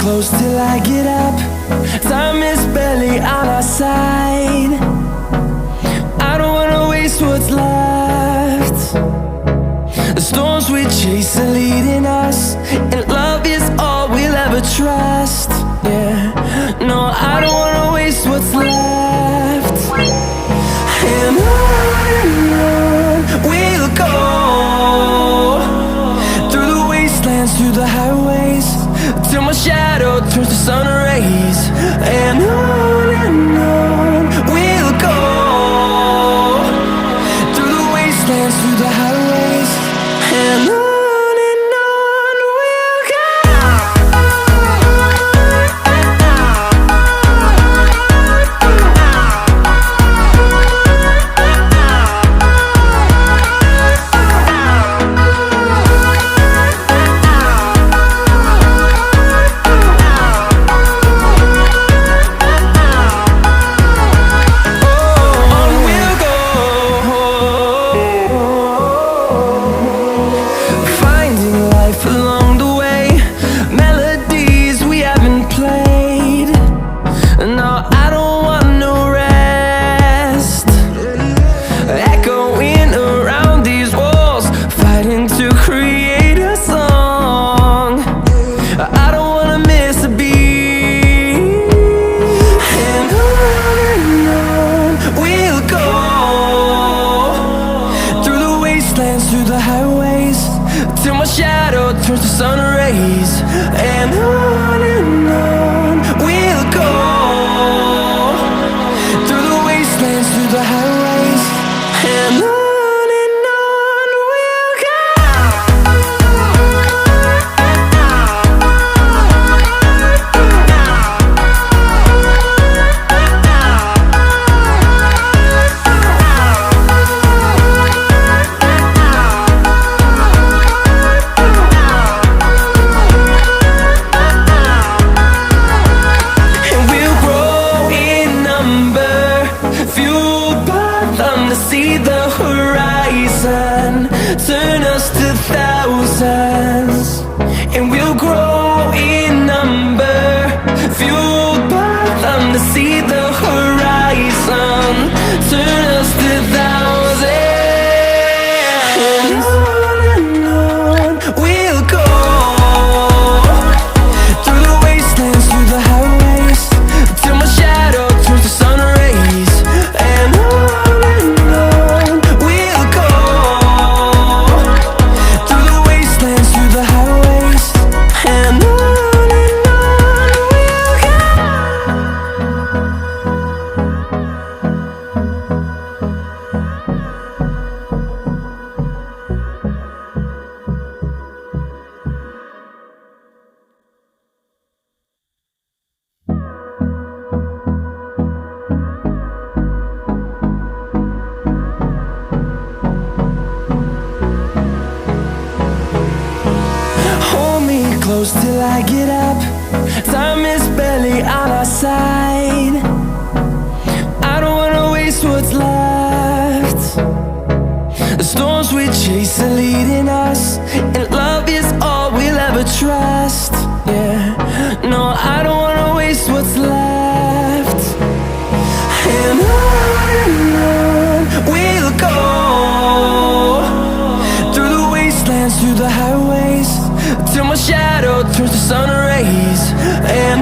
close till I get up. Time is barely on our side. I don't wanna waste what's left. The storms we chase are leading us, and love is all we'll ever trust. Yeah, no, I don't wanna waste what's left. And on we'll go, through the wastelands, through the highways, till my shadow turns to sun rays. And on we'll go, through the wastelands, through the highways, and on we'll go. Through the highways, till my shadow turns to sun rays. And on we'll go, through the wastelands, through the highways, and on we'll go. See the horizon, turn us to thousands, and we'll grow in number, fueled by them. To see the horizon, turn us to thousands, and on we'll go, through the wastelands, through the highways, till my shadow turns to sun rays. And close till I get up. Time is barely on our side. I don't wanna waste what's left. The storms we chase are leading us, and love is all we'll ever trust. Yeah, no, I don't wanna waste what's left. And on we'll go, through the wastelands, through the highways, till my shadow turns to sun rays. And